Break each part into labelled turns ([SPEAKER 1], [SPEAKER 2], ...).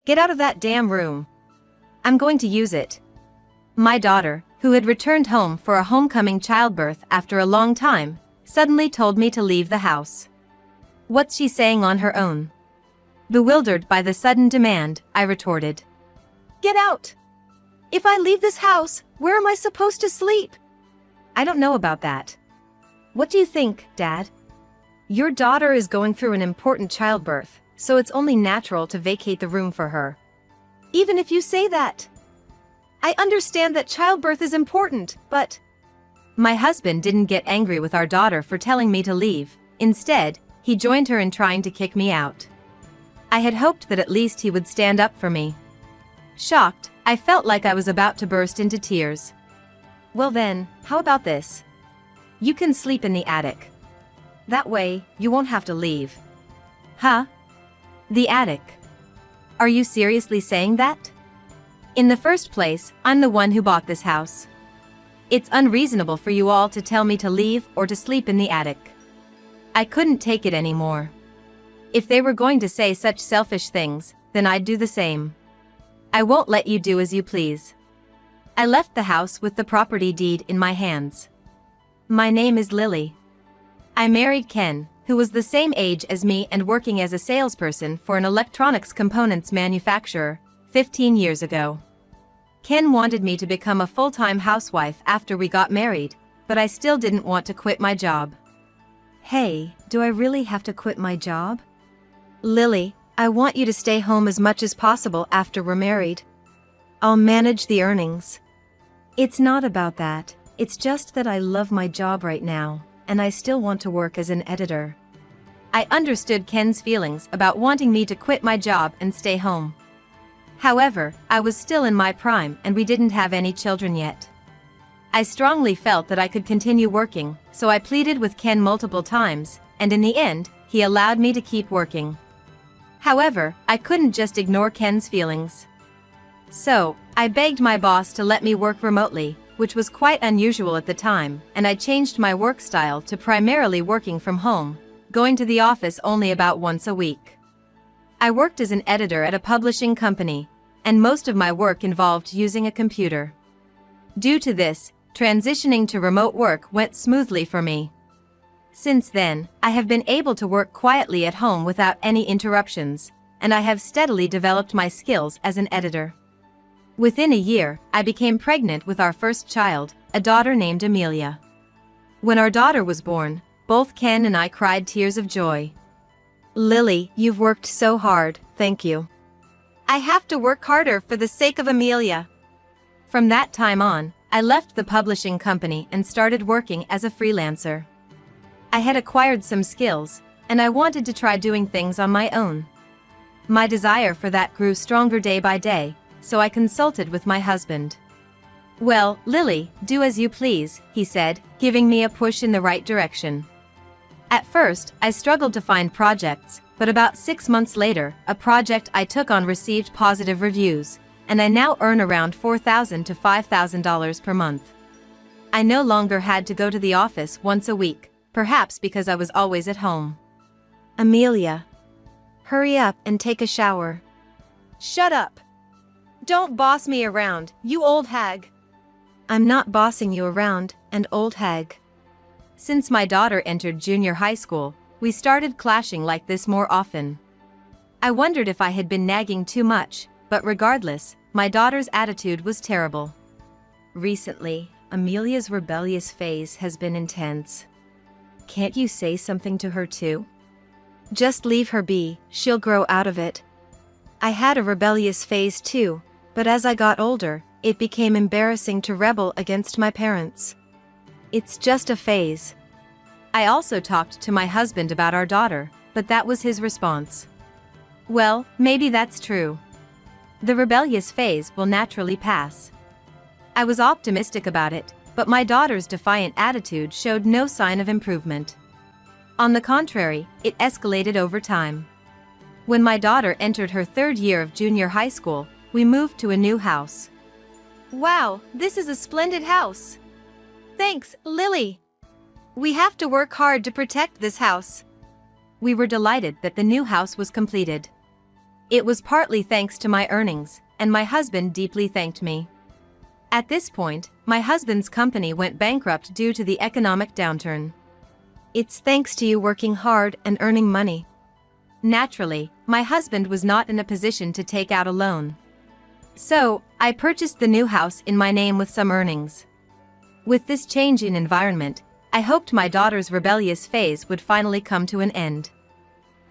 [SPEAKER 1] Get out of that damn room. I'm going to use it. My daughter, who had returned home for a homecoming childbirth after a long time, suddenly told me to leave the house. What's she saying on her own? Bewildered by the sudden demand, I retorted. Get out! If I leave this house, where am I supposed to sleep? I don't know about that. What do you think, Dad? Your daughter is going through an important childbirth, so it's only natural to vacate the room for her. Even if you say that. I understand that childbirth is important, but... My husband didn't get angry with our daughter for telling me to leave. Instead, he joined her in trying to kick me out. I had hoped that at least he would stand up for me. Shocked, I felt like I was about to burst into tears. Well then, how about this? You can sleep in the attic. That way, you won't have to leave. Huh? The attic. Are you seriously saying that? In the first place, I'm the one who bought this house. It's unreasonable for you all to tell me to leave or to sleep in the attic. I couldn't take it anymore. If they were going to say such selfish things, then I'd do the same. I won't let you do as you please. I left the house with the property deed in my hands. My name is Lily. I married Ken, who was the same age as me and working as a salesperson for an electronics components manufacturer, 15 years ago. Ken wanted me to become a full-time housewife after we got married, but I still didn't want to quit my job. Hey, do I really have to quit my job? Lily, I want you to stay home as much as possible after we're married. I'll manage the earnings. It's not about that, it's just that I love my job right now, and I still want to work as an editor. I understood Ken's feelings about wanting me to quit my job and stay home. However, I was still in my prime and we didn't have any children yet. I strongly felt that I could continue working, so I pleaded with Ken multiple times, and in the end, he allowed me to keep working. However, I couldn't just ignore Ken's feelings. So, I begged my boss to let me work remotely, which was quite unusual at the time, and I changed my work style to primarily working from home, going to the office only about once a week. I worked as an editor at a publishing company, and most of my work involved using a computer. Due to this, transitioning to remote work went smoothly for me. Since then, I have been able to work quietly at home without any interruptions, and I have steadily developed my skills as an editor. Within a year, I became pregnant with our first child, a daughter named Amelia. When our daughter was born, both Ken and I cried tears of joy. Lily, you've worked so hard, thank you. I have to work harder for the sake of Amelia. From that time on, I left the publishing company and started working as a freelancer. I had acquired some skills, and I wanted to try doing things on my own. My desire for that grew stronger day by day, so I consulted with my husband. Well, Lily, do as you please, he said, giving me a push in the right direction. At first, I struggled to find projects, but about 6 months later, a project I took on received positive reviews, and I now earn around $4,000 to $5,000 per month. I no longer had to go to the office once a week, perhaps because I was always at home. Amelia. Hurry up and take a shower. Shut up. Don't boss me around, you old hag. I'm not bossing you around, and old hag. Since my daughter entered junior high school, we started clashing like this more often. I wondered if I had been nagging too much, but regardless, my daughter's attitude was terrible. Recently, Amelia's rebellious phase has been intense. Can't you say something to her too? Just leave her be, she'll grow out of it. I had a rebellious phase too, but as I got older, it became embarrassing to rebel against my parents. It's just a phase. I also talked to my husband about our daughter, but that was his response. Well, maybe that's true. The rebellious phase will naturally pass. I was optimistic about it, but my daughter's defiant attitude showed no sign of improvement. On the contrary, it escalated over time. When my daughter entered her 3rd year of junior high school, we moved to a new house. Wow, this is a splendid house. Thanks, Lily. We have to work hard to protect this house. We were delighted that the new house was completed. It was partly thanks to my earnings, and my husband deeply thanked me. At this point, my husband's company went bankrupt due to the economic downturn. It's thanks to you working hard and earning money. Naturally, my husband was not in a position to take out a loan. So, I purchased the new house in my name with some earnings. With this change in environment, I hoped my daughter's rebellious phase would finally come to an end.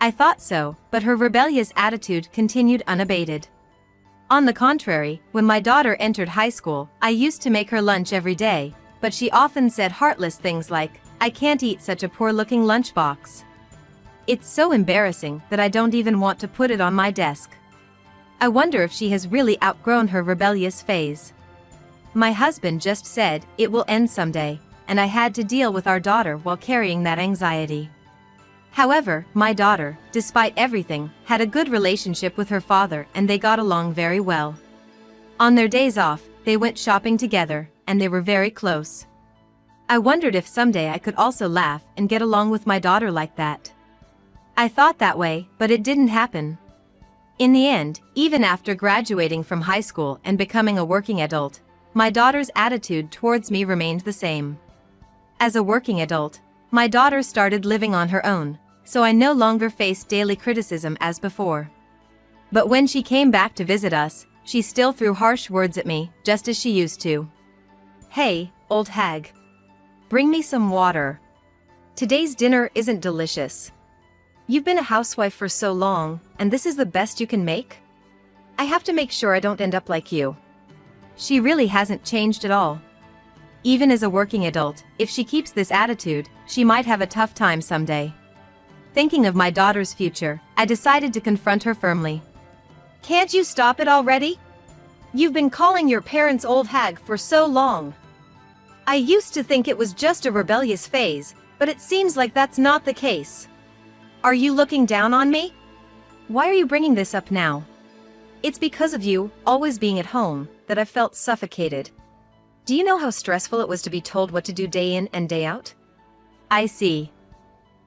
[SPEAKER 1] I thought so, but her rebellious attitude continued unabated. On the contrary, when my daughter entered high school, I used to make her lunch every day, but she often said heartless things like, "I can't eat such a poor-looking lunchbox. It's so embarrassing that I don't even want to put it on my desk." I wonder if she has really outgrown her rebellious phase. My husband just said, "It will end someday," and I had to deal with our daughter while carrying that anxiety. However, my daughter, despite everything, had a good relationship with her father and they got along very well. On their days off, they went shopping together, and they were very close. I wondered if someday I could also laugh and get along with my daughter like that. I thought that way, but it didn't happen. In the end, even after graduating from high school and becoming a working adult, my daughter's attitude towards me remained the same. As a working adult, my daughter started living on her own, so I no longer faced daily criticism as before. But when she came back to visit us, she still threw harsh words at me, just as she used to. "Hey, old hag. Bring me some water. Today's dinner isn't delicious. You've been a housewife for so long, and this is the best you can make? I have to make sure I don't end up like you." She really hasn't changed at all. Even as a working adult, if she keeps this attitude, she might have a tough time someday. Thinking of my daughter's future, I decided to confront her firmly. "Can't you stop it already? You've been calling your parents old hag for so long. I used to think it was just a rebellious phase, but it seems like that's not the case. Are you looking down on me? Why are you bringing this up now? It's because of you, always being at home, that I felt suffocated. Do you know how stressful it was to be told what to do day in and day out?" I see.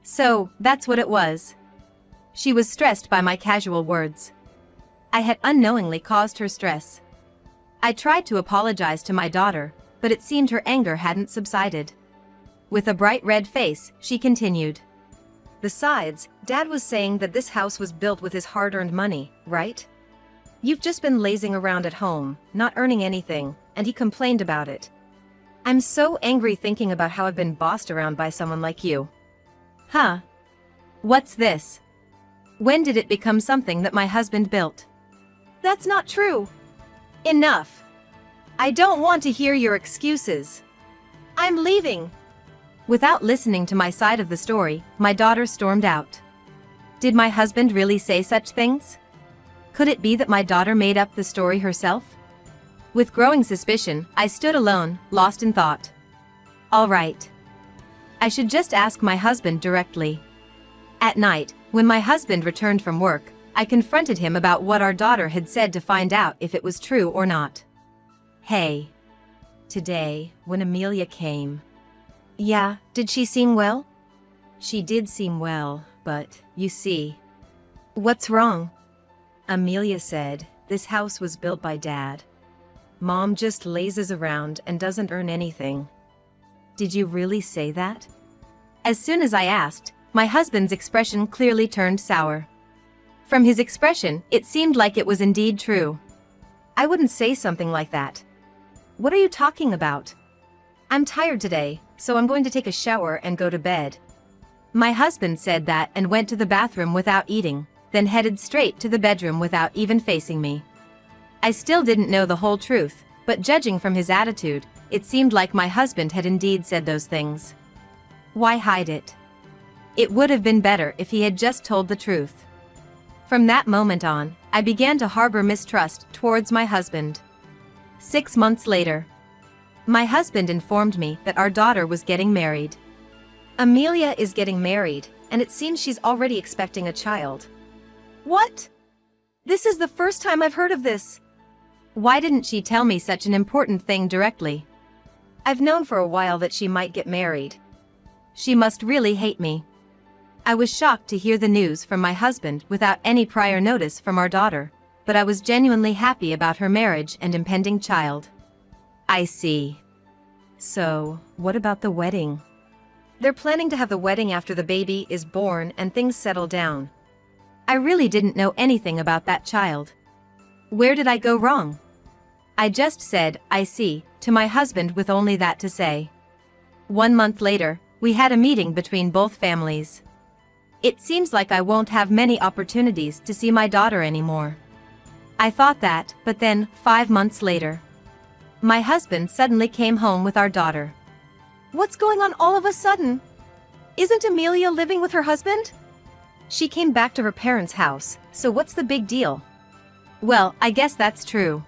[SPEAKER 1] So, that's what it was. She was stressed by my casual words. I had unknowingly caused her stress. I tried to apologize to my daughter, but it seemed her anger hadn't subsided. With a bright red face, she continued. "Besides, Dad was saying that this house was built with his hard-earned money, right? You've just been lazing around at home, not earning anything, and he complained about it. I'm so angry thinking about how I've been bossed around by someone like you." Huh? What's this? When did it become something that my husband built? That's not true. Enough. I don't want to hear your excuses. I'm leaving. Without listening to my side of the story, my daughter stormed out. Did my husband really say such things? Could it be that my daughter made up the story herself? With growing suspicion, I stood alone, lost in thought. All right. I should just ask my husband directly. At night, when my husband returned from work, I confronted him about what our daughter had said to find out if it was true or not. "Hey. Today, when Amelia came." "Yeah, did she seem well?" "She did seem well, but, you see." "What's wrong?" "Amelia said, this house was built by Dad. Mom just lazes around and doesn't earn anything." "Did you really say that?" As soon as I asked, my husband's expression clearly turned sour. From his expression, it seemed like it was indeed true. "I wouldn't say something like that. What are you talking about? I'm tired today, so I'm going to take a shower and go to bed." My husband said that and went to the bathroom without eating, then headed straight to the bedroom without even facing me. I still didn't know the whole truth, but judging from his attitude, it seemed like my husband had indeed said those things. Why hide it? It would have been better if he had just told the truth. From that moment on, I began to harbor mistrust towards my husband. 6 months later, my husband informed me that our daughter was getting married. "Amelia is getting married, and it seems she's already expecting a child." "What? This is the first time I've heard of this." "Why didn't she tell me such an important thing directly? I've known for a while that she might get married. She must really hate me." I was shocked to hear the news from my husband without any prior notice from our daughter, but I was genuinely happy about her marriage and impending child. I see. So, what about the wedding? They're planning to have the wedding after the baby is born and things settle down. I really didn't know anything about that child. Where did I go wrong? I just said, I see, to my husband with only that to say. 1 month later, we had a meeting between both families. It seems like I won't have many opportunities to see my daughter anymore. I thought that, but then, 5 months later, my husband suddenly came home with our daughter. What's going on all of a sudden? Isn't Amelia living with her husband? She came back to her parents' house, so what's the big deal? Well, I guess that's true.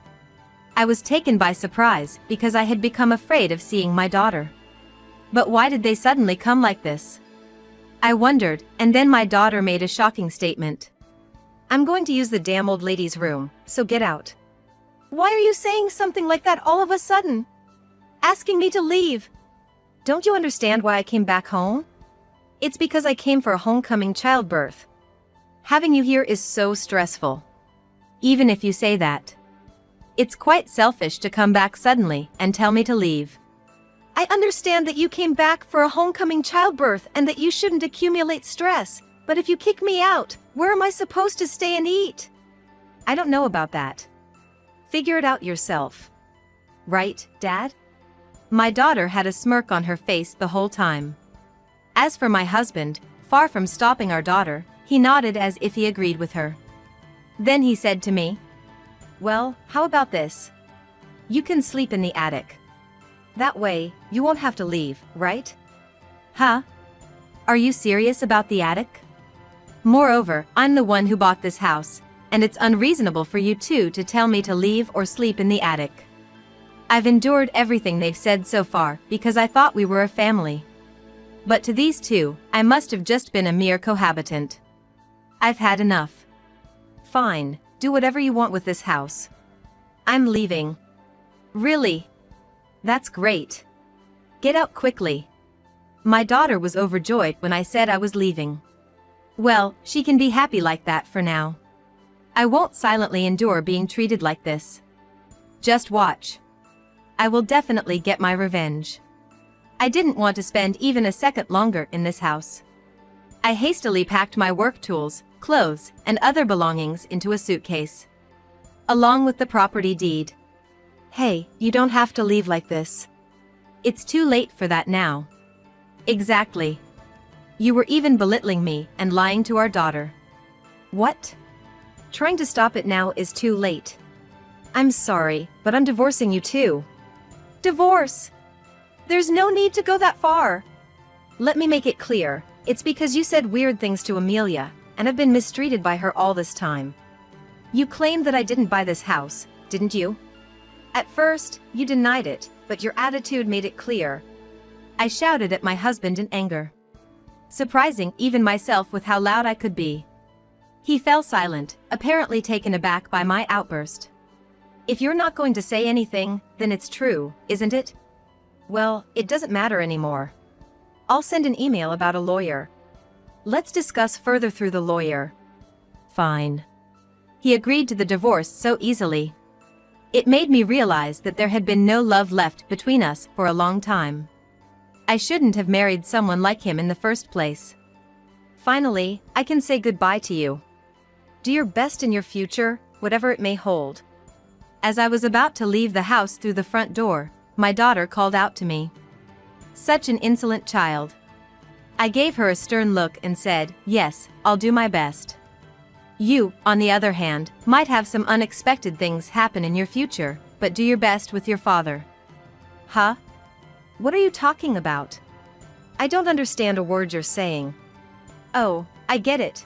[SPEAKER 1] I was taken by surprise because I had become afraid of seeing my daughter. But why did they suddenly come like this? I wondered, and then my daughter made a shocking statement. I'm going to use the damn old lady's room, so get out. Why are you saying something like that all of a sudden? Asking me to leave? Don't you understand why I came back home? It's because I came for a homecoming childbirth. Having you here is so stressful. Even if you say that. It's quite selfish to come back suddenly and tell me to leave. I understand that you came back for a homecoming childbirth and that you shouldn't accumulate stress, but if you kick me out, where am I supposed to stay and eat? I don't know about that. Figure it out yourself. Right, Dad? My daughter had a smirk on her face the whole time. As for my husband, far from stopping our daughter, he nodded as if he agreed with her. Then he said to me, "Well, how about this? You can sleep in the attic. That way, you won't have to leave, right?" Huh? Are you serious about the attic? Moreover, I'm the one who bought this house, and it's unreasonable for you two to tell me to leave or sleep in the attic. I've endured everything they've said so far because I thought we were a family. But to these two, I must have just been a mere cohabitant. I've had enough. Fine, do whatever you want with this house. I'm leaving. Really? That's great. Get out quickly. My daughter was overjoyed when I said I was leaving. Well, she can be happy like that for now. I won't silently endure being treated like this. Just watch. I will definitely get my revenge. I didn't want to spend even a second longer in this house. I hastily packed my work tools, clothes, and other belongings into a suitcase, along with the property deed. Hey, you don't have to leave like this. It's too late for that now. Exactly. You were even belittling me and lying to our daughter. What? Trying to stop it now is too late. I'm sorry, but I'm divorcing you too. Divorce? There's no need to go that far. Let me make it clear, it's because you said weird things to Amelia, and have been mistreated by her all this time. You claimed that I didn't buy this house, didn't you? At first, you denied it, but your attitude made it clear. I shouted at my husband in anger, surprising even myself with how loud I could be. He fell silent, apparently taken aback by my outburst. If you're not going to say anything, then it's true, isn't it? Well, it doesn't matter anymore. I'll send an email about a lawyer. Let's discuss further through the lawyer. Fine. He agreed to the divorce so easily. It made me realize that there had been no love left between us for a long time. I shouldn't have married someone like him in the first place. Finally, I can say goodbye to you. Do your best in your future, whatever it may hold. As I was about to leave the house through the front door, my daughter called out to me. Such an insolent child. I gave her a stern look and said, "Yes, I'll do my best. You, on the other hand, might have some unexpected things happen in your future, but do your best with your father." Huh? What are you talking about? I don't understand a word you're saying. Oh, I get it.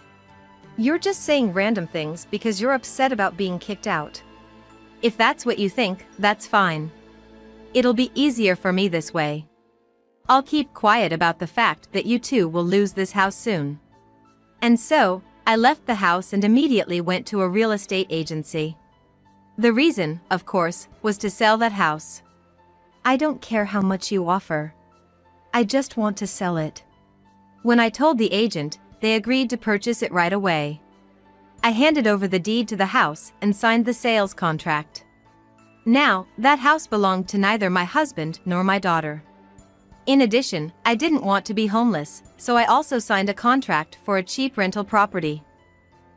[SPEAKER 1] You're just saying random things because you're upset about being kicked out. If that's what you think, that's fine. It'll be easier for me this way. I'll keep quiet about the fact that you two will lose this house soon. And so, I left the house and immediately went to a real estate agency. The reason, of course, was to sell that house. I don't care how much you offer. I just want to sell it. When I told the agent, they agreed to purchase it right away. I handed over the deed to the house and signed the sales contract. Now, that house belonged to neither my husband nor my daughter. In addition, I didn't want to be homeless, so I also signed a contract for a cheap rental property.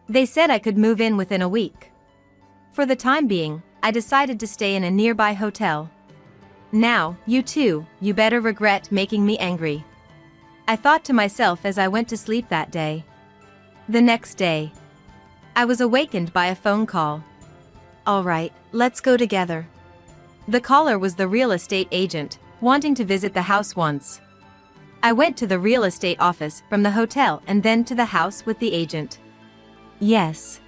[SPEAKER 1] They said I could move in within a week. For the time being, I decided to stay in a nearby hotel. Now, you better regret making me angry. I thought to myself as I went to sleep that day. The next day, I was awakened by a phone call. All right, let's go together. The caller was the real estate agent, wanting to visit the house once. I went to the real estate office from the hotel and then to the house with the agent. Yes.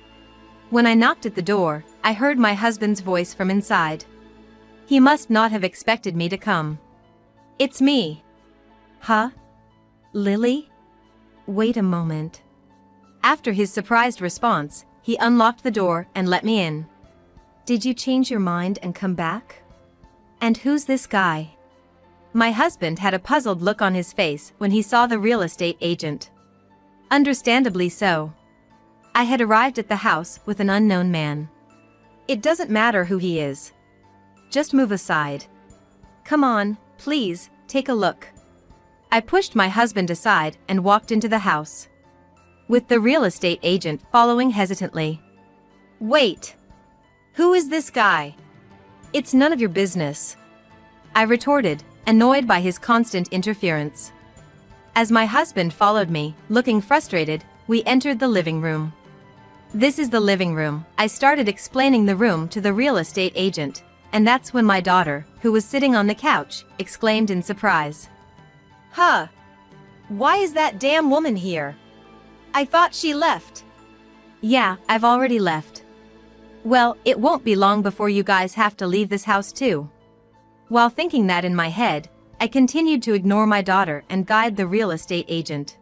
[SPEAKER 1] When I knocked at the door, I heard my husband's voice from inside. He must not have expected me to come. It's me. Huh? Lily? Wait a moment. After his surprised response, he unlocked the door and let me in. Did you change your mind and come back? And who's this guy? My husband had a puzzled look on his face when he saw the real estate agent. Understandably so. I had arrived at the house with an unknown man. It doesn't matter who he is. Just move aside. Come on, please, take a look. I pushed my husband aside and walked into the house, with the real estate agent following hesitantly. Wait! Who is this guy? It's none of your business, I retorted, annoyed by his constant interference. As my husband followed me, looking frustrated, we entered the living room. This is the living room. I started explaining the room to the real estate agent, and that's when my daughter, who was sitting on the couch, exclaimed in surprise. Huh? Why is that damn woman here? I thought she left. Yeah, I've already left. Well, it won't be long before you guys have to leave this house too. While thinking that in my head, I continued to ignore my daughter and guide the real estate agent.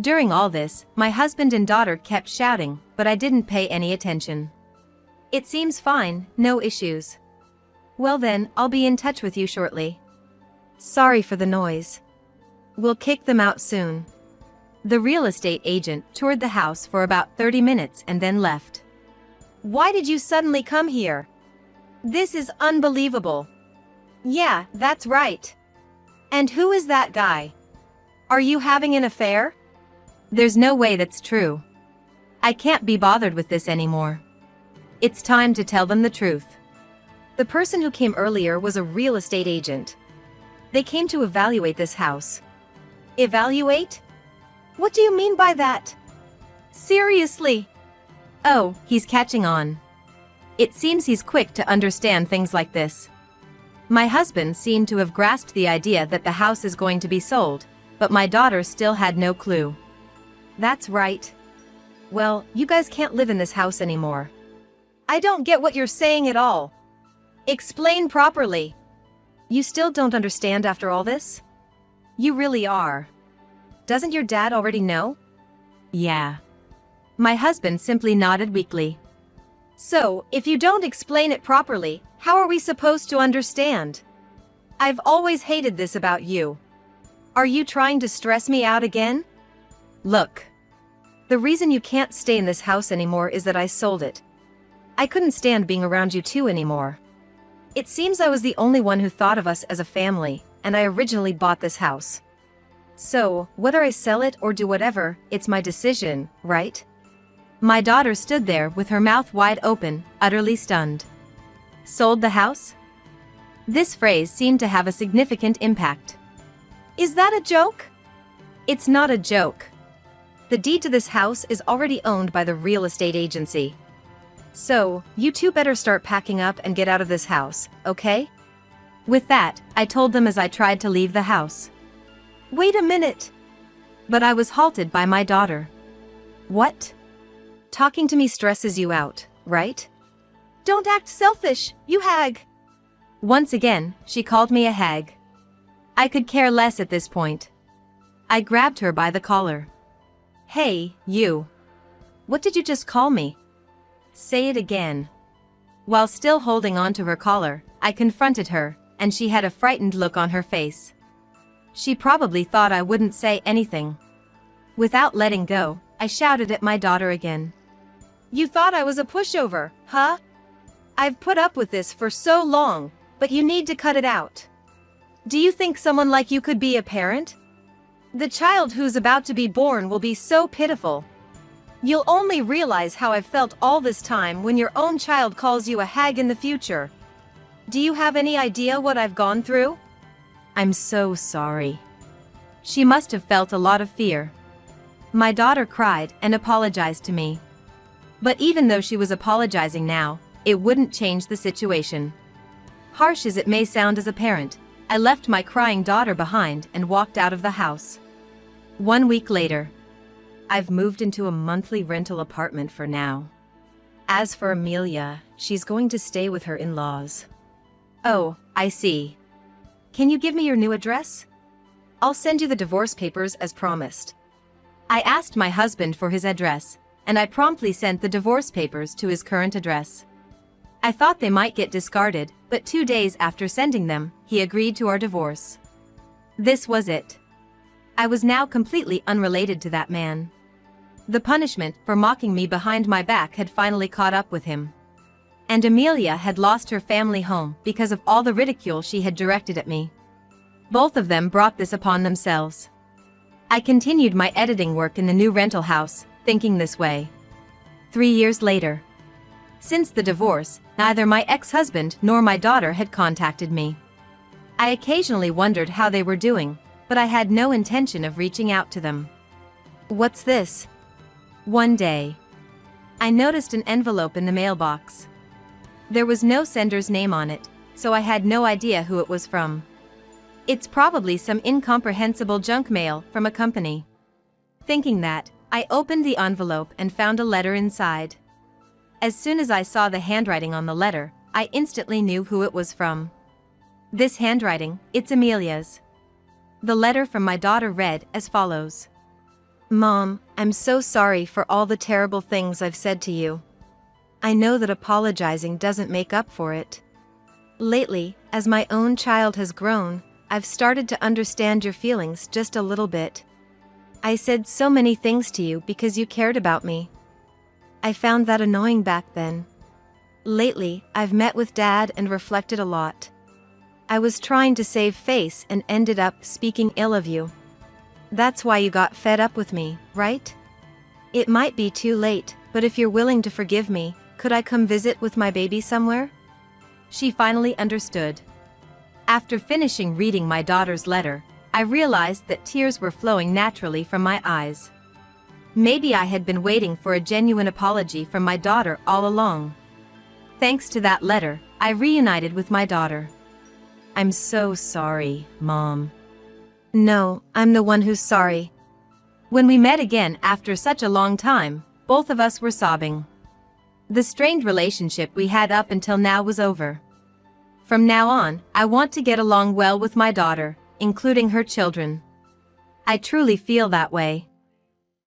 [SPEAKER 1] During all this, my husband and daughter kept shouting, but I didn't pay any attention. It seems fine, no issues. Well then, I'll be in touch with you shortly. Sorry for the noise. We'll kick them out soon. The real estate agent toured the house for about 30 minutes and then left. Why did you suddenly come here? This is unbelievable. Yeah, that's right. And who is that guy? Are you having an affair? There's no way that's true. I can't be bothered with this anymore. It's time to tell them the truth. The person who came earlier was a real estate agent. They came to evaluate this house. Evaluate? What do you mean by that? Seriously? Oh, he's catching on. It seems he's quick to understand things like this. My husband seemed to have grasped the idea that the house is going to be sold, but my daughter still had no clue. That's right. Well, you guys can't live in this house anymore. I don't get what you're saying at all. Explain properly. You still don't understand after all this? You really are. Doesn't your dad already know? Yeah. My husband simply nodded weakly. So, if you don't explain it properly, how are we supposed to understand? I've always hated this about you. Are you trying to stress me out again? Look. The reason you can't stay in this house anymore is that I sold it. I couldn't stand being around you two anymore. It seems I was the only one who thought of us as a family, and I originally bought this house. So, whether I sell it or do whatever, it's my decision, right? My daughter stood there with her mouth wide open, utterly stunned. Sold the house? This phrase seemed to have a significant impact. Is that a joke? It's not a joke. The deed to this house is already owned by the real estate agency. So, you two better start packing up and get out of this house, okay? With that, I told them as I tried to leave the house. Wait a minute! But I was halted by my daughter. What? Talking to me stresses you out, right? Don't act selfish, you hag! Once again, she called me a hag. I could care less at this point. I grabbed her by the collar. Hey, you. What did you just call me? Say it again. While still holding on to her collar, I confronted her, and she had a frightened look on her face. She probably thought I wouldn't say anything. Without letting go, I shouted at my daughter again. You thought I was a pushover, huh? I've put up with this for so long, but you need to cut it out. Do you think someone like you could be a parent? The child who's about to be born will be so pitiful. You'll only realize how I've felt all this time when your own child calls you a hag in the future. Do you have any idea what I've gone through? I'm so sorry. She must have felt a lot of fear. My daughter cried and apologized to me. But even though she was apologizing now, it wouldn't change the situation. Harsh as it may sound as a parent, I left my crying daughter behind and walked out of the house. 1 week later, I've moved into a monthly rental apartment for now. As for Amelia, she's going to stay with her in-laws. Oh, I see. Can you give me your new address? I'll send you the divorce papers as promised. I asked my husband for his address, and I promptly sent the divorce papers to his current address. I thought they might get discarded, but 2 days after sending them, he agreed to our divorce. This was it. I was now completely unrelated to that man. The punishment for mocking me behind my back had finally caught up with him. And Amelia had lost her family home because of all the ridicule she had directed at me. Both of them brought this upon themselves. I continued my editing work in the new rental house, thinking this way. 3 years later. Since the divorce, neither my ex-husband nor my daughter had contacted me. I occasionally wondered how they were doing, but I had no intention of reaching out to them. What's this? One day, I noticed an envelope in the mailbox. There was no sender's name on it, so I had no idea who it was from. It's probably some incomprehensible junk mail from a company. Thinking that, I opened the envelope and found a letter inside. As soon as I saw the handwriting on the letter, I instantly knew who it was from. This handwriting, it's Amelia's. The letter from my daughter read as follows. Mom, I'm so sorry for all the terrible things I've said to you. I know that apologizing doesn't make up for it. Lately, as my own child has grown, I've started to understand your feelings just a little bit. I said so many things to you because you cared about me. I found that annoying back then. Lately, I've met with Dad and reflected a lot. I was trying to save face and ended up speaking ill of you. That's why you got fed up with me, right? It might be too late, but if you're willing to forgive me, could I come visit with my baby somewhere? She finally understood. After finishing reading my daughter's letter, I realized that tears were flowing naturally from my eyes. Maybe I had been waiting for a genuine apology from my daughter all along. Thanks to that letter, I reunited with my daughter. I'm so sorry, Mom. No, I'm the one who's sorry. When we met again after such a long time, both of us were sobbing. The strained relationship we had up until now was over. From now on, I want to get along well with my daughter, including her children. I truly feel that way.